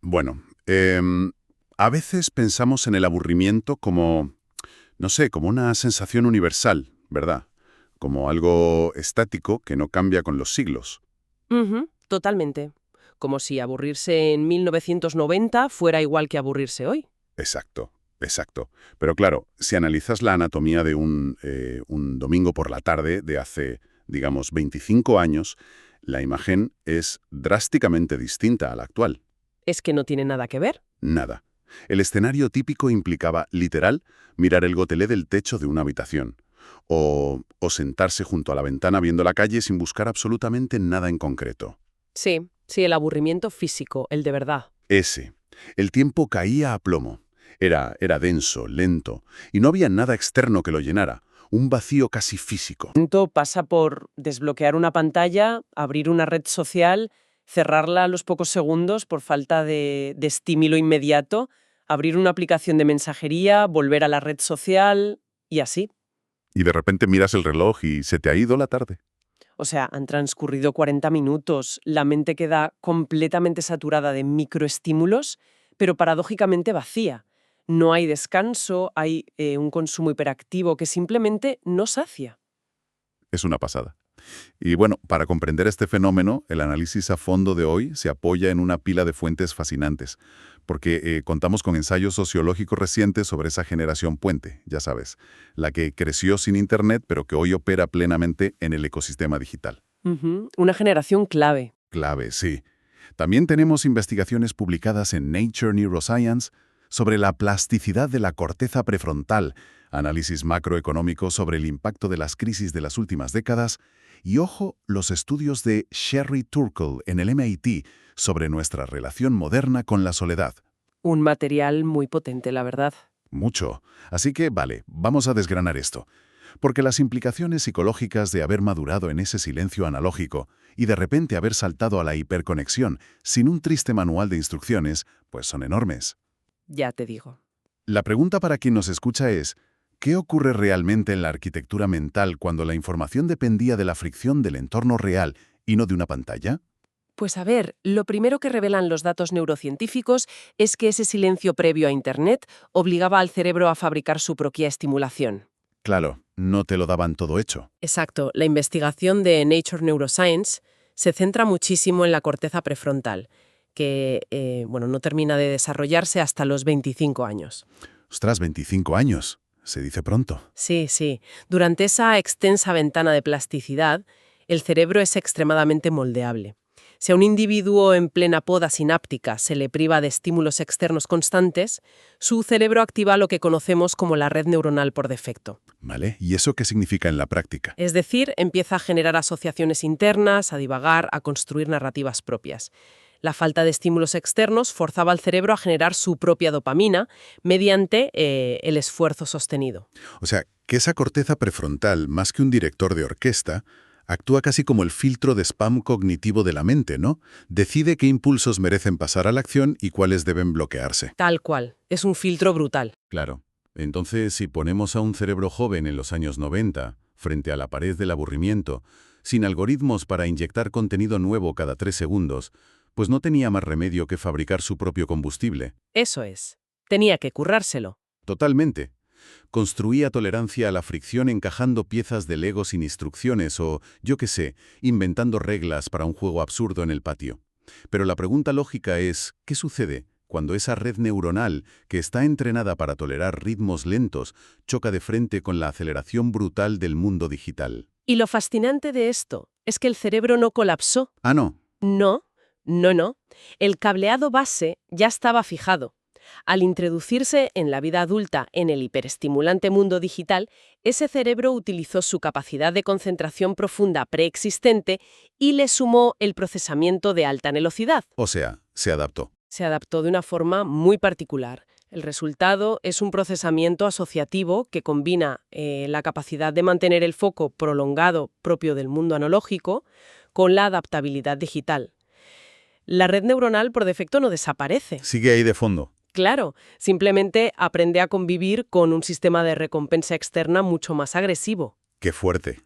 Bueno, a veces pensamos en el aburrimiento como, no sé, como una sensación universal, ¿verdad? Como algo estático que no cambia con los siglos. Ujú, totalmente. Como si aburrirse en 1990 fuera igual que aburrirse hoy. Exacto, exacto. Pero claro, si analizas la anatomía de un domingo por la tarde de hace, digamos, 25 años, la imagen es drásticamente distinta a la actual. ¿Es que no tiene nada que ver? Nada. El escenario típico implicaba, literal, mirar el gotelé del techo de una habitación. O sentarse junto a la ventana viendo la calle sin buscar absolutamente nada en concreto. Sí, sí, el aburrimiento físico, el de verdad. Ese. El tiempo caía a plomo. Era denso, lento, y no había nada externo que lo llenara. Un vacío casi físico. Esto pasa por desbloquear una pantalla, abrir una red social, cerrarla a los pocos segundos por falta de estímulo inmediato, abrir una aplicación de mensajería, volver a la red social y así. Y de repente miras el reloj y se te ha ido la tarde. O sea, han transcurrido 40 minutos, la mente queda completamente saturada de microestímulos, pero paradójicamente vacía. No hay descanso, hay un consumo hiperactivo que simplemente no sacia. Es una pasada. Y bueno, para comprender este fenómeno, el análisis a fondo de hoy se apoya en una pila de fuentes fascinantes, porque contamos con ensayos sociológicos recientes sobre esa generación puente, ya sabes, la que creció sin Internet pero que hoy opera plenamente en el ecosistema digital. Ujú, una generación clave. Clave, sí. También tenemos investigaciones publicadas en Nature Neuroscience sobre la plasticidad de la corteza prefrontal, análisis macroeconómico sobre el impacto de las crisis de las últimas décadas y, ojo, los estudios de Sherry Turkle en el MIT sobre nuestra relación moderna con la soledad. Un material muy potente, la verdad. Mucho. Así que, vale, vamos a desgranar esto. Porque las implicaciones psicológicas de haber madurado en ese silencio analógico y de repente haber saltado a la hiperconexión sin un triste manual de instrucciones, pues son enormes. Ya te digo. La pregunta para quien nos escucha es, ¿qué ocurre realmente en la arquitectura mental cuando la información dependía de la fricción del entorno real y no de una pantalla? Pues a ver, lo primero que revelan los datos neurocientíficos es que ese silencio previo a Internet obligaba al cerebro a fabricar su propia estimulación. Claro, no te lo daban todo hecho. Exacto, la investigación de Nature Neuroscience se centra muchísimo en la corteza prefrontal, que bueno, no termina de desarrollarse hasta los 25 años. Ostras, 25 años. Se dice pronto. Sí, sí. Durante esa extensa ventana de plasticidad, el cerebro es extremadamente moldeable. Si a un individuo en plena poda sináptica se le priva de estímulos externos constantes, su cerebro activa lo que conocemos como la red neuronal por defecto. ¿Vale? ¿Y eso qué significa en la práctica? Es decir, empieza a generar asociaciones internas, a divagar, a construir narrativas propias. La falta de estímulos externos forzaba al cerebro a generar su propia dopamina mediante el esfuerzo sostenido. O sea, que esa corteza prefrontal, más que un director de orquesta, actúa casi como el filtro de spam cognitivo de la mente, ¿no? Decide qué impulsos merecen pasar a la acción y cuáles deben bloquearse. Tal cual. Es un filtro brutal. Claro. Entonces, si ponemos a un cerebro joven en los años 90, frente a la pared del aburrimiento, sin algoritmos para inyectar contenido nuevo cada 3 segundos, pues no tenía más remedio que fabricar su propio combustible. Eso es. Tenía que currárselo. Totalmente. Construía tolerancia a la fricción encajando piezas de Lego sin instrucciones o, yo qué sé, inventando reglas para un juego absurdo en el patio. Pero la pregunta lógica es, ¿qué sucede cuando esa red neuronal, que está entrenada para tolerar ritmos lentos, choca de frente con la aceleración brutal del mundo digital? Y lo fascinante de esto es que el cerebro no colapsó. Ah, no. No, no. El cableado base ya estaba fijado. Al introducirse en la vida adulta en el hiperestimulante mundo digital, ese cerebro utilizó su capacidad de concentración profunda preexistente y le sumó el procesamiento de alta velocidad. O sea, se adaptó. Se adaptó de una forma muy particular. El resultado es un procesamiento asociativo que combina la capacidad de mantener el foco prolongado propio del mundo analógico con la adaptabilidad digital. La red neuronal por defecto no desaparece. Sigue ahí de fondo. Claro, simplemente aprende a convivir con un sistema de recompensa externa mucho más agresivo. Qué fuerte.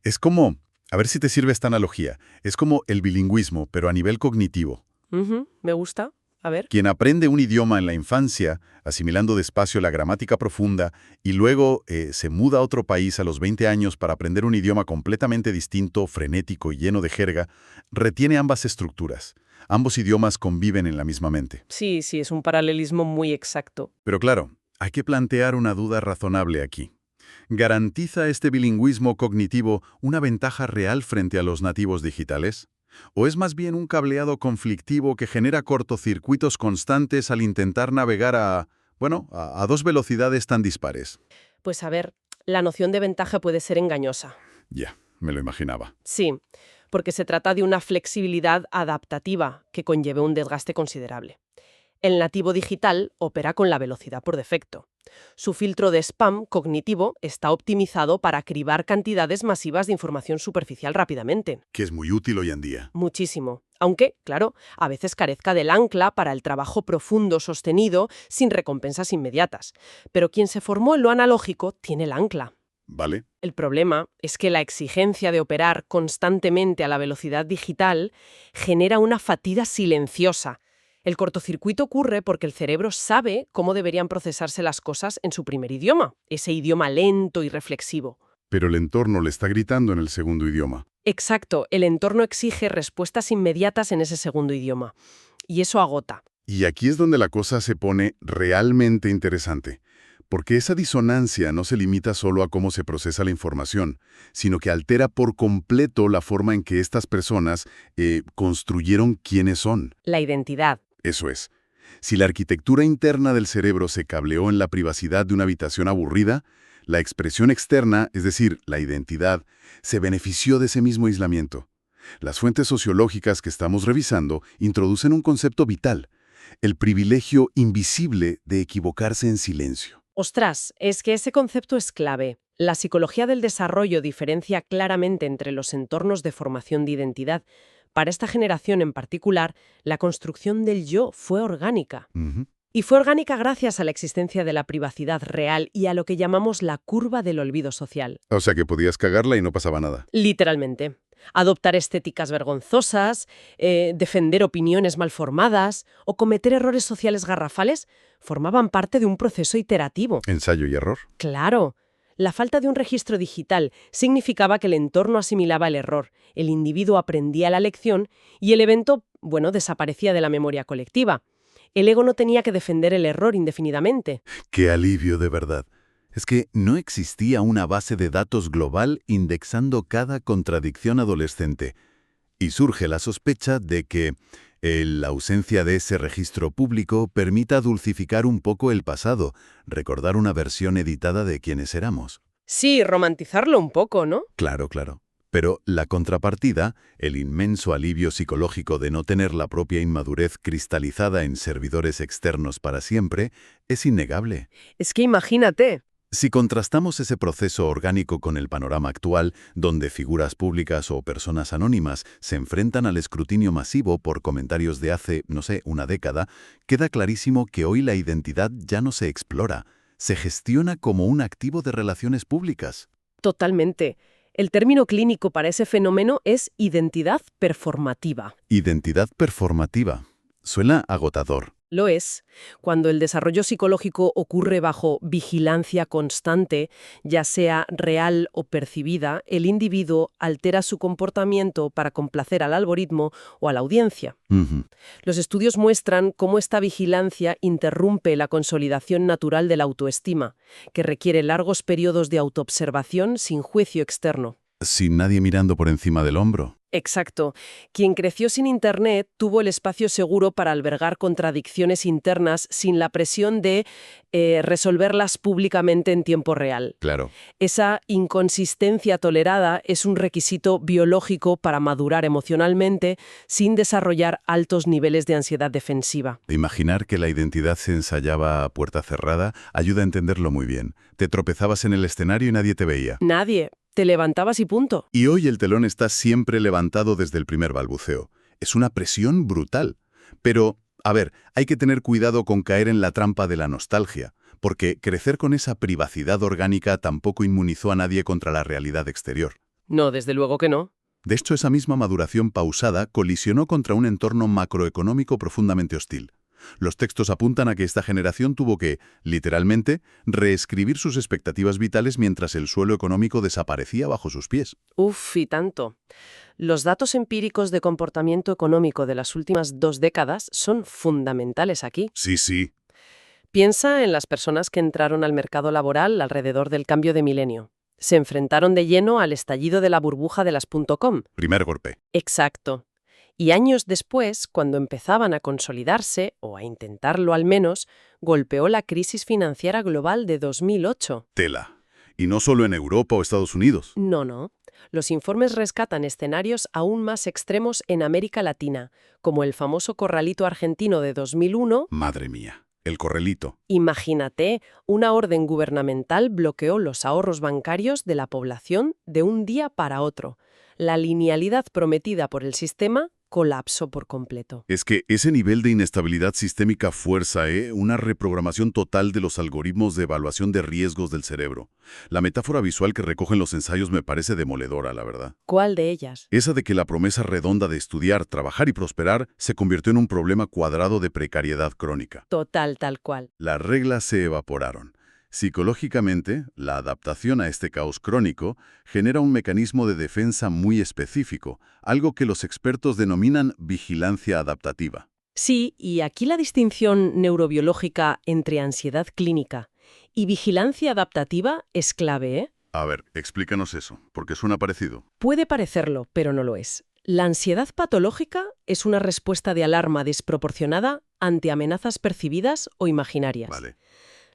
Es como, a ver si te sirve esta analogía, es como el bilingüismo, pero a nivel cognitivo. Me gusta. A ver. Quien aprende un idioma en la infancia, asimilando despacio la gramática profunda, y luego se muda a otro país a los 20 años para aprender un idioma completamente distinto, frenético y lleno de jerga, retiene ambas estructuras. Ambos idiomas conviven en la misma mente. Sí, sí, es un paralelismo muy exacto. Pero claro, hay que plantear una duda razonable aquí. ¿Garantiza este bilingüismo cognitivo una ventaja real frente a los nativos digitales? ¿O es más bien un cableado conflictivo que genera cortocircuitos constantes al intentar navegar a dos velocidades tan dispares? Pues a ver, la noción de ventaja puede ser engañosa. Ya, me lo imaginaba. Sí, porque se trata de una flexibilidad adaptativa que conlleve un desgaste considerable. El nativo digital opera con la velocidad por defecto. Su filtro de spam cognitivo está optimizado para cribar cantidades masivas de información superficial rápidamente. Que es muy útil hoy en día. Muchísimo. Aunque, claro, a veces carezca del ancla para el trabajo profundo sostenido sin recompensas inmediatas. Pero quien se formó en lo analógico tiene el ancla. ¿Vale? El problema es que la exigencia de operar constantemente a la velocidad digital genera una fatiga silenciosa. El cortocircuito ocurre porque el cerebro sabe cómo deberían procesarse las cosas en su primer idioma, ese idioma lento y reflexivo. Pero el entorno le está gritando en el segundo idioma. Exacto, el entorno exige respuestas inmediatas en ese segundo idioma. Y eso agota. Y aquí es donde la cosa se pone realmente interesante. Porque esa disonancia no se limita solo a cómo se procesa la información, sino que altera por completo la forma en que estas personas construyeron quiénes son. La identidad. Eso es. Si la arquitectura interna del cerebro se cableó en la privacidad de una habitación aburrida, la expresión externa, es decir, la identidad, se benefició de ese mismo aislamiento. Las fuentes sociológicas que estamos revisando introducen un concepto vital, el privilegio invisible de equivocarse en silencio. Ostras, es que ese concepto es clave. La psicología del desarrollo diferencia claramente entre los entornos de formación de identidad. Para esta generación en particular, la construcción del yo fue orgánica. Y fue orgánica gracias a la existencia de la privacidad real y a lo que llamamos la curva del olvido social. O sea que podías cagarla y no pasaba nada. Literalmente. Adoptar estéticas vergonzosas, defender opiniones mal formadas o cometer errores sociales garrafales formaban parte de un proceso iterativo. Ensayo y error. Claro. La falta de un registro digital significaba que el entorno asimilaba el error, el individuo aprendía la lección y el evento, desaparecía de la memoria colectiva. El ego no tenía que defender el error indefinidamente. ¡Qué alivio de verdad! Es que no existía una base de datos global indexando cada contradicción adolescente. Y surge la sospecha de que la ausencia de ese registro público permita dulcificar un poco el pasado, recordar una versión editada de quienes éramos. Sí, romantizarlo un poco, ¿no? Claro, claro. Pero la contrapartida, el inmenso alivio psicológico de no tener la propia inmadurez cristalizada en servidores externos para siempre, es innegable. Es que imagínate. Si contrastamos ese proceso orgánico con el panorama actual, donde figuras públicas o personas anónimas se enfrentan al escrutinio masivo por comentarios de hace, una década, queda clarísimo que hoy la identidad ya no se explora, se gestiona como un activo de relaciones públicas. Totalmente. El término clínico para ese fenómeno es identidad performativa. Identidad performativa. Suena agotador. Lo es. Cuando el desarrollo psicológico ocurre bajo vigilancia constante, ya sea real o percibida, el individuo altera su comportamiento para complacer al algoritmo o a la audiencia. Los estudios muestran cómo esta vigilancia interrumpe la consolidación natural de la autoestima, que requiere largos periodos de autoobservación sin juicio externo. Sin nadie mirando por encima del hombro. Exacto. Quien creció sin Internet tuvo el espacio seguro para albergar contradicciones internas sin la presión de resolverlas públicamente en tiempo real. Claro. Esa inconsistencia tolerada es un requisito biológico para madurar emocionalmente sin desarrollar altos niveles de ansiedad defensiva. Imaginar que la identidad se ensayaba a puerta cerrada ayuda a entenderlo muy bien. Te tropezabas en el escenario y nadie te veía. Nadie. Te levantabas y punto. Y hoy el telón está siempre levantado desde el primer balbuceo. Es una presión brutal. Pero, hay que tener cuidado con caer en la trampa de la nostalgia, porque crecer con esa privacidad orgánica tampoco inmunizó a nadie contra la realidad exterior. No, desde luego que no. De hecho, esa misma maduración pausada colisionó contra un entorno macroeconómico profundamente hostil. Los textos apuntan a que esta generación tuvo que, literalmente, reescribir sus expectativas vitales mientras el suelo económico desaparecía bajo sus pies. Uf, y tanto. Los datos empíricos de comportamiento económico de las últimas 2 décadas son fundamentales aquí. Sí, sí. Piensa en las personas que entraron al mercado laboral alrededor del cambio de milenio. Se enfrentaron de lleno al estallido de la burbuja de las .com. Primer golpe. Exacto. Y años después, cuando empezaban a consolidarse, o a intentarlo al menos, golpeó la crisis financiera global de 2008. Tela. Y no solo en Europa o Estados Unidos. No. Los informes rescatan escenarios aún más extremos en América Latina, como el famoso corralito argentino de 2001. Madre mía. El corralito. Imagínate, una orden gubernamental bloqueó los ahorros bancarios de la población de un día para otro. La linealidad prometida por el sistema colapsó por completo. Es que ese nivel de inestabilidad sistémica fuerza, una reprogramación total de los algoritmos de evaluación de riesgos del cerebro. La metáfora visual que recogen los ensayos me parece demoledora, la verdad. ¿Cuál de ellas? Esa de que la promesa redonda de estudiar, trabajar y prosperar se convirtió en un problema cuadrado de precariedad crónica. Total, tal cual. Las reglas se evaporaron. Psicológicamente, la adaptación a este caos crónico genera un mecanismo de defensa muy específico, algo que los expertos denominan vigilancia adaptativa. Sí, y aquí la distinción neurobiológica entre ansiedad clínica y vigilancia adaptativa es clave, ¿eh? A ver, explícanos eso, porque suena parecido. Puede parecerlo, pero no lo es. La ansiedad patológica es una respuesta de alarma desproporcionada ante amenazas percibidas o imaginarias. Vale.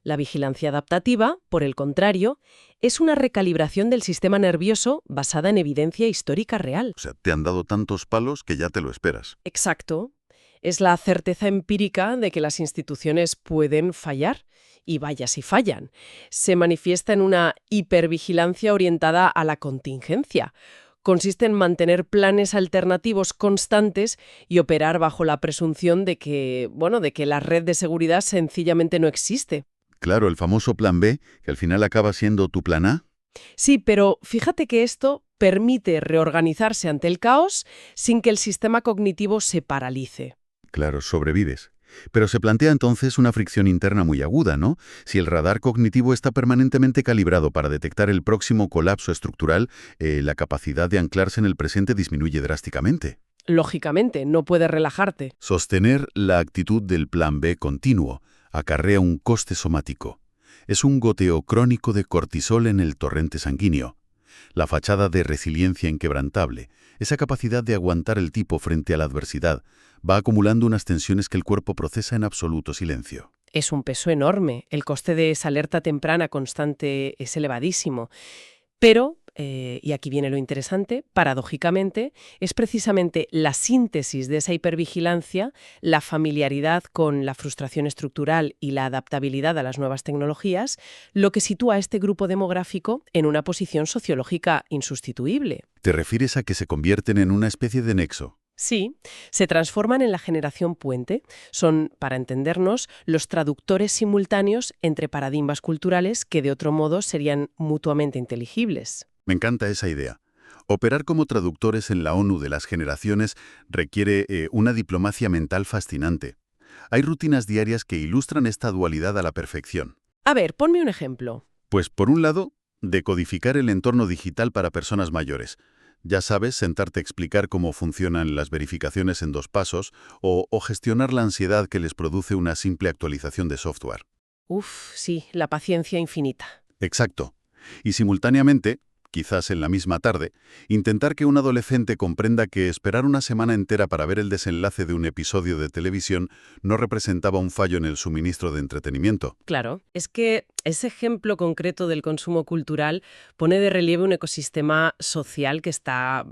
La vigilancia adaptativa, por el contrario, es una recalibración del sistema nervioso basada en evidencia histórica real. O sea, te han dado tantos palos que ya te lo esperas. Exacto. Es la certeza empírica de que las instituciones pueden fallar, y vaya si fallan. Se manifiesta en una hipervigilancia orientada a la contingencia. Consiste en mantener planes alternativos constantes y operar bajo la presunción de que la red de seguridad sencillamente no existe. Claro, el famoso plan B, que al final acaba siendo tu plan A. Sí, pero fíjate que esto permite reorganizarse ante el caos sin que el sistema cognitivo se paralice. Claro, sobrevives. Pero se plantea entonces una fricción interna muy aguda, ¿no? Si el radar cognitivo está permanentemente calibrado para detectar el próximo colapso estructural, la capacidad de anclarse en el presente disminuye drásticamente. Lógicamente, no puedes relajarte. Sostener la actitud del plan B continuo acarrea un coste somático. Es un goteo crónico de cortisol en el torrente sanguíneo. La fachada de resiliencia inquebrantable, esa capacidad de aguantar el tipo frente a la adversidad, va acumulando unas tensiones que el cuerpo procesa en absoluto silencio. Es un peso enorme. El coste de esa alerta temprana constante es elevadísimo. Pero, y aquí viene lo interesante, paradójicamente, es precisamente la síntesis de esa hipervigilancia, la familiaridad con la frustración estructural y la adaptabilidad a las nuevas tecnologías, lo que sitúa a este grupo demográfico en una posición sociológica insustituible. ¿Te refieres a que se convierten en una especie de nexo? Sí, se transforman en la generación puente. Son, para entendernos, los traductores simultáneos entre paradigmas culturales que de otro modo serían mutuamente inteligibles. Me encanta esa idea. Operar como traductores en la ONU de las generaciones requiere una diplomacia mental fascinante. Hay rutinas diarias que ilustran esta dualidad a la perfección. A ver, ponme un ejemplo. Pues por un lado, decodificar el entorno digital para personas mayores. Ya sabes, sentarte a explicar cómo funcionan las verificaciones en 2 pasos o gestionar la ansiedad que les produce una simple actualización de software. Sí, la paciencia infinita. Exacto. Y simultáneamente, quizás en la misma tarde, intentar que un adolescente comprenda que esperar una semana entera para ver el desenlace de un episodio de televisión no representaba un fallo en el suministro de entretenimiento. Claro, es que ese ejemplo concreto del consumo cultural pone de relieve un ecosistema social que está,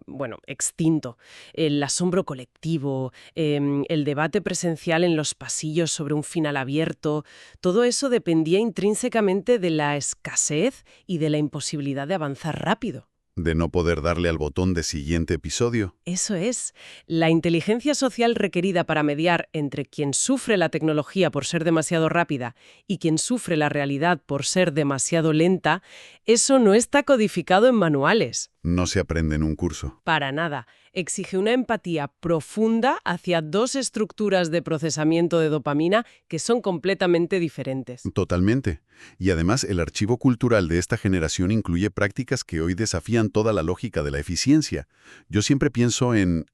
extinto. El asombro colectivo, el debate presencial en los pasillos sobre un final abierto, todo eso dependía intrínsecamente de la escasez y de la imposibilidad de avanzar rápido. De no poder darle al botón de siguiente episodio. Eso es. La inteligencia social requerida para mediar entre quien sufre la tecnología por ser demasiado rápida y quien sufre la realidad por ser demasiado lenta, eso no está codificado en manuales. No se aprende en un curso. Para nada. Exige una empatía profunda hacia dos estructuras de procesamiento de dopamina que son completamente diferentes. Totalmente. Y además, el archivo cultural de esta generación incluye prácticas que hoy desafían toda la lógica de la eficiencia. Yo siempre pienso en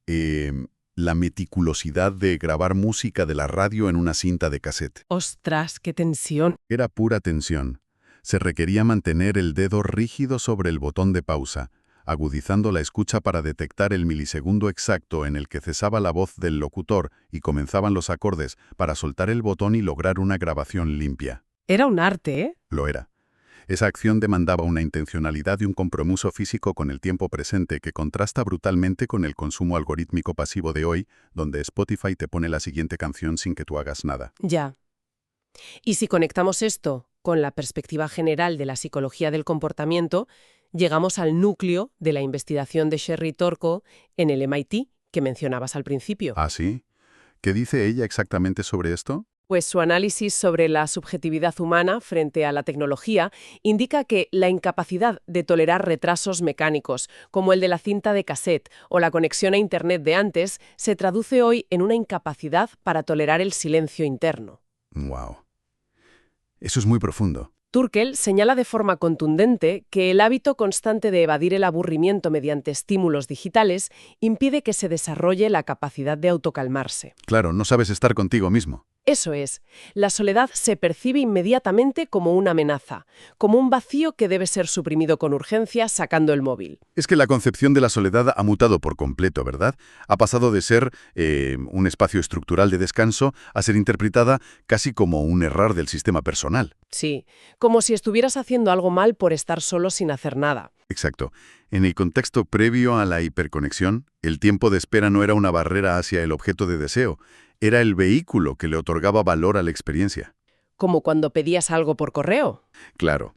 la meticulosidad de grabar música de la radio en una cinta de cassette. ¡Ostras, qué tensión! Era pura tensión. Se requería mantener el dedo rígido sobre el botón de pausa, agudizando la escucha para detectar el milisegundo exacto en el que cesaba la voz del locutor y comenzaban los acordes para soltar el botón y lograr una grabación limpia. Era un arte, ¿eh? Lo era. Esa acción demandaba una intencionalidad y un compromiso físico con el tiempo presente que contrasta brutalmente con el consumo algorítmico pasivo de hoy, donde Spotify te pone la siguiente canción sin que tú hagas nada. Ya. Y si conectamos esto con la perspectiva general de la psicología del comportamiento, llegamos al núcleo de la investigación de Sherry Turkle en el MIT, que mencionabas al principio. ¿Ah, sí? ¿Qué dice ella exactamente sobre esto? Pues su análisis sobre la subjetividad humana frente a la tecnología indica que la incapacidad de tolerar retrasos mecánicos, como el de la cinta de cassette o la conexión a Internet de antes, se traduce hoy en una incapacidad para tolerar el silencio interno. ¡Wow! Eso es muy profundo. Turkle señala de forma contundente que el hábito constante de evadir el aburrimiento mediante estímulos digitales impide que se desarrolle la capacidad de autocalmarse. Claro, no sabes estar contigo mismo. Eso es, la soledad se percibe inmediatamente como una amenaza, como un vacío que debe ser suprimido con urgencia sacando el móvil. Es que la concepción de la soledad ha mutado por completo, ¿verdad? Ha pasado de ser un espacio estructural de descanso a ser interpretada casi como un error del sistema personal. Sí, como si estuvieras haciendo algo mal por estar solo sin hacer nada. Exacto. En el contexto previo a la hiperconexión, el tiempo de espera no era una barrera hacia el objeto de deseo, era el vehículo que le otorgaba valor a la experiencia. Como cuando pedías algo por correo. Claro.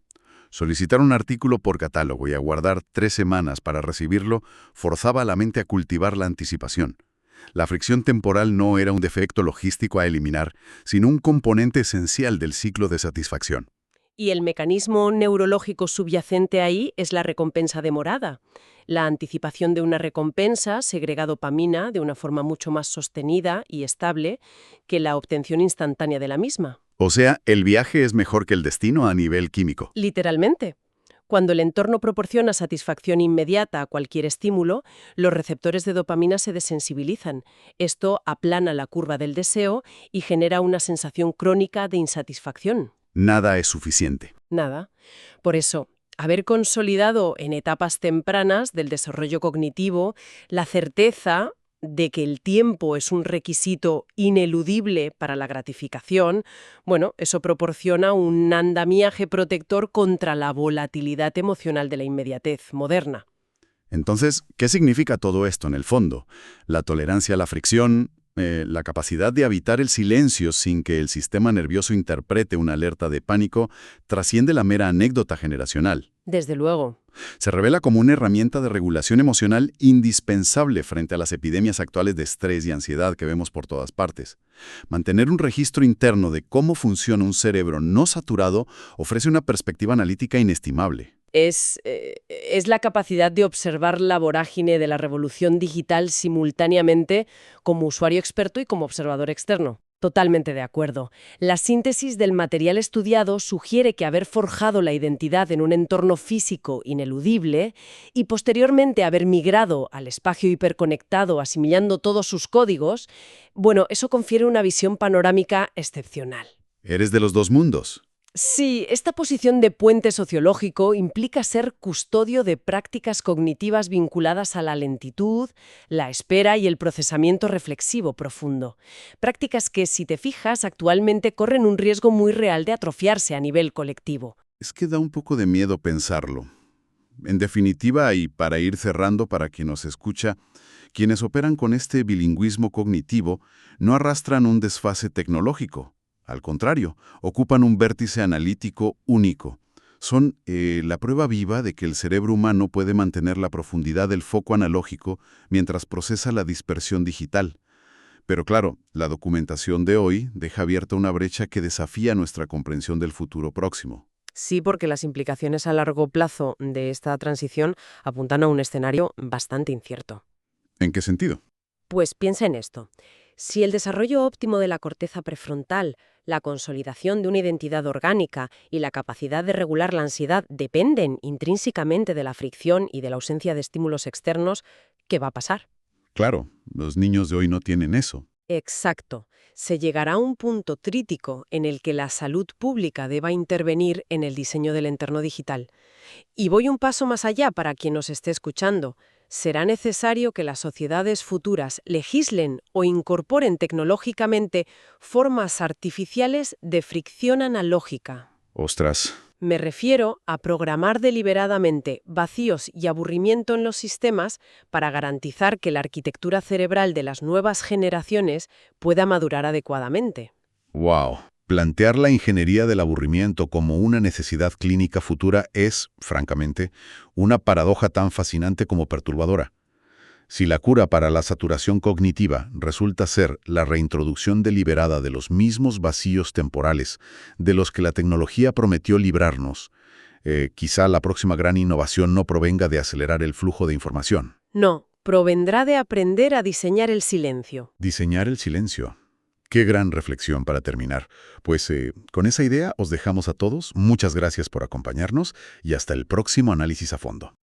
Solicitar un artículo por catálogo y aguardar 3 semanas para recibirlo forzaba a la mente a cultivar la anticipación. La fricción temporal no era un defecto logístico a eliminar, sino un componente esencial del ciclo de satisfacción. Y el mecanismo neurológico subyacente ahí es la recompensa demorada. La anticipación de una recompensa segrega dopamina de una forma mucho más sostenida y estable que la obtención instantánea de la misma. O sea, el viaje es mejor que el destino a nivel químico. Literalmente. Cuando el entorno proporciona satisfacción inmediata a cualquier estímulo, los receptores de dopamina se desensibilizan. Esto aplana la curva del deseo y genera una sensación crónica de insatisfacción. Nada es suficiente. Nada. Por eso, haber consolidado en etapas tempranas del desarrollo cognitivo la certeza de que el tiempo es un requisito ineludible para la gratificación, bueno, eso proporciona un andamiaje protector contra la volatilidad emocional de la inmediatez moderna. Entonces, ¿qué significa todo esto en el fondo? La tolerancia a la fricción, la capacidad de habitar el silencio sin que el sistema nervioso interprete una alerta de pánico, trasciende la mera anécdota generacional. Desde luego. Se revela como una herramienta de regulación emocional indispensable frente a las epidemias actuales de estrés y ansiedad que vemos por todas partes. Mantener un registro interno de cómo funciona un cerebro no saturado ofrece una perspectiva analítica inestimable. Es la capacidad de observar la vorágine de la revolución digital simultáneamente como usuario experto y como observador externo. Totalmente de acuerdo. La síntesis del material estudiado sugiere que haber forjado la identidad en un entorno físico ineludible y posteriormente haber migrado al espacio hiperconectado asimilando todos sus códigos, bueno, eso confiere una visión panorámica excepcional. Eres de los dos mundos. Sí, esta posición de puente sociológico implica ser custodio de prácticas cognitivas vinculadas a la lentitud, la espera y el procesamiento reflexivo profundo. Prácticas que, si te fijas, actualmente corren un riesgo muy real de atrofiarse a nivel colectivo. Es que da un poco de miedo pensarlo. En definitiva, y para ir cerrando para quien nos escucha, quienes operan con este bilingüismo cognitivo no arrastran un desfase tecnológico. Al contrario, ocupan un vértice analítico único. Son la prueba viva de que el cerebro humano puede mantener la profundidad del foco analógico mientras procesa la dispersión digital. Pero claro, la documentación de hoy deja abierta una brecha que desafía nuestra comprensión del futuro próximo. Sí, porque las implicaciones a largo plazo de esta transición apuntan a un escenario bastante incierto. ¿En qué sentido? Pues piensa en esto. Si el desarrollo óptimo de la corteza prefrontal, la consolidación de una identidad orgánica y la capacidad de regular la ansiedad dependen intrínsecamente de la fricción y de la ausencia de estímulos externos, ¿qué va a pasar? Claro, los niños de hoy no tienen eso. Exacto. Se llegará a un punto crítico en el que la salud pública deba intervenir en el diseño del entorno digital. Y voy un paso más allá para quien nos esté escuchando. Será necesario que las sociedades futuras legislen o incorporen tecnológicamente formas artificiales de fricción analógica. Ostras, Me refiero a programar deliberadamente vacíos y aburrimiento en los sistemas para garantizar que la arquitectura cerebral de las nuevas generaciones pueda madurar adecuadamente. wow. Plantear la ingeniería del aburrimiento como una necesidad clínica futura es, francamente, una paradoja tan fascinante como perturbadora. Si la cura para la saturación cognitiva resulta ser la reintroducción deliberada de los mismos vacíos temporales de los que la tecnología prometió librarnos, quizá la próxima gran innovación no provenga de acelerar el flujo de información. No, provendrá de aprender a diseñar el silencio. Diseñar el silencio. Qué gran reflexión para terminar. Pues con esa idea os dejamos a todos. Muchas gracias por acompañarnos y hasta el próximo análisis a fondo.